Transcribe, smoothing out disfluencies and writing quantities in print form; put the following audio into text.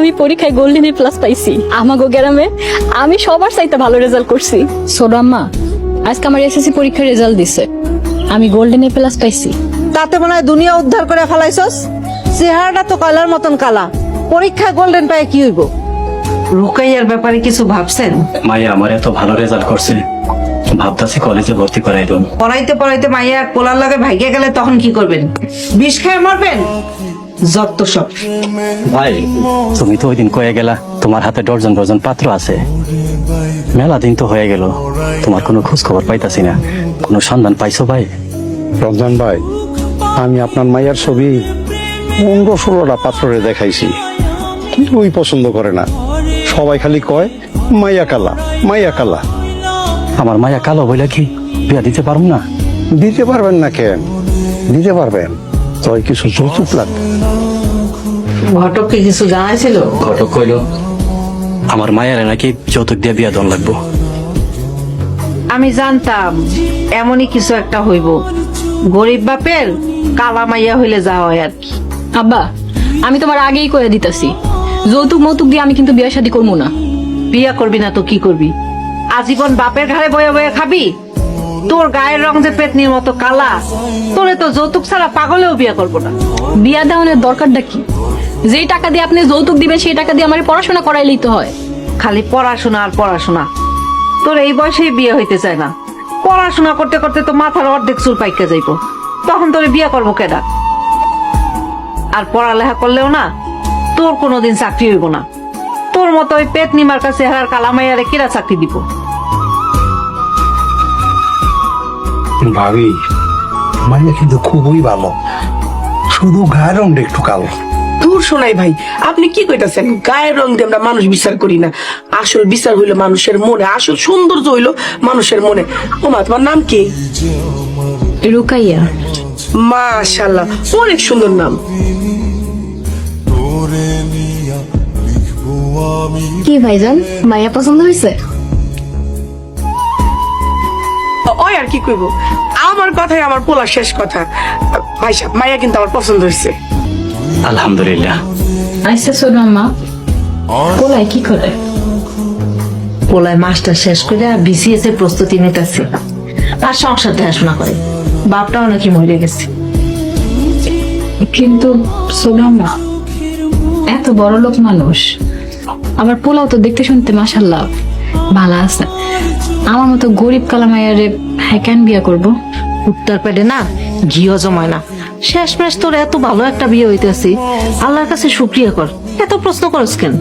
আমি পরীক্ষায় golden plus পাইছি। আমাগো গ্রামে আমি সবার চাইতে ভালো রেজাল্ট করছি। ছোট আম্মা, আজকে আমার এসএসসি পরীক্ষার রেজাল্ট দিছে, আমি গোল্ডেন প্লাস পাইছি। তাতে মনে হয় দুনিয়া উদ্ধার করে ফেলাইছস। চেহারাটা তো কয়লার মতন কালা, পরীক্ষায় গোল্ডেন পায় কি হইব? রুকাইয়ার ব্যাপারে কিছু ভাবছেন? মাইয়া আমার এত ভালো রেজাল্ট করছে, ভাবতাছি কলেজে ভর্তি করাই দেব। পড়াইতে পড়াইতে মাইয়া এক পোলার লগে ভাইগে গেলে তখন কি করবেন? বিষ খেয়ে মরবেন? যত সব। ভাই, তুমি তো ওই দিন কয়ে গেলা তোমার হাতে ডজন ডজন পাত্র আছে। মেলা দিন তো হয়ে গেল, তোমার কোনো খোঁজ খবর পাইতাছি না। কোনো সন্ধান পাইছো ভাই? রমজান ভাই, আমি আপনার মাইয়ার ছবি 15-16টা পাত্রে দেখাইছি, কিন্তু ওই পছন্দ করে না। সবাই খালি কয় মাইয়া কালা, মাইয়া কালা। আমার মাইয়া কালো বইলা কি বিয়া দিতে পারবো না? দিতে পারবেন না কেন? দিতে পারবেন, তবে কিছু যৌতুক লাগবে। ঘটককে কিছু জানাইছিল? ঘটক কইল আমার মায়ের নাকি যৌতুক দিয়ে বিয়া দন লাগবো। আমি জানতাম এমনই কিছু একটা হইব। গরিব বাপের কালা মাইয়া হইলে যা হয় আর কি। আব্বা, আমি তোমার আগেই কয়ে দিতাছি, যৌতুক মৌতুক দিয়ে আমি কিন্তু বিয়ে শাদী করবো না। বিয়া করবি না তো কি করবি? আজীবন বাপের ঘরে বয়ে বয়ে খাবি? তোর গায়ের রং যে পেতনির মতো কালা, তোরে তো যৌতুক ছাড়া পাগলেও বিয়া করবো না। বিয়া দেওয়ানোর দরকারটা কি? যেই টাকা দিয়ে আপনি যৌতুক দিবেন সেই টাকা দিয়ে আমার পড়াশোনা করাইলেই তো হয়। খালি পড়াশোনা আর পড়াশোনা। তোর এই বয়সে বিয়ে হইতে চায় না। পড়াশোনা করতে করতে তো মাথার অর্ধেক চুল পাইকা যাইব, তখন তোরে বিয়ে করবো কেডা? আর পড়ালেখা করলেও না, তোর কোনোদিন চাকরি হইব না। তোর মতো ওই পেতনিমার কাছে হারার কালামাইয়ারে কিরা চাকরি দিব? ভাবি, মাইয়া কিন্তু খুবই ভালো, শুধু গায়ের রংটা একটু কালো। দূর শোনাই ভাই, আপনি কি কইতাছেন? গায়ের রং দিয়ে আমরা মানুষ বিচার করি না। আসল বিচার হইলো মানুষের মনে, আসল সৌন্দর্য হইলো মানুষের মনে। ওমা, তোমার নাম কি? রুকাইয়া। মাশাআল্লাহ, অনেক সুন্দর নাম। কি ভাইজান, মাইয়া পছন্দ হয়েছে? ওই আর কি কইব, আমার কথাই আমার পোলা শেষ কথা। ভাই সাহেব, মাইয়া কিন্তু আমার পছন্দ হয়েছে। আলহামদুলিল্লাহ। আচ্ছা ছোট আম্মা, পোলায় কি করে? পোলায় মাস্টার শেষ করে বিসিএস এর প্রস্তুতি নিতেছে, আর সংসার দেখাশোনা করে। বাপটাও নাকি মরে গেছে। কিন্তু ছোট আম্মা এত বড় লোক মানুষ, আবার পোলাও তো দেখতে শুনতে মাশাআল্লাহ ভালো আছে। আমার মতো গরিব কালামাইয়ারে হ্যাঁ কেন বিয়া করবো? উত্তর পেটে না ঘিও জমায় না। শেষমেশ তোর এত ভালো একটা বিয়ে হইতেছি, আল্লাহর কাছে শুকরিয়া কর। এত প্রশ্ন করস কেন?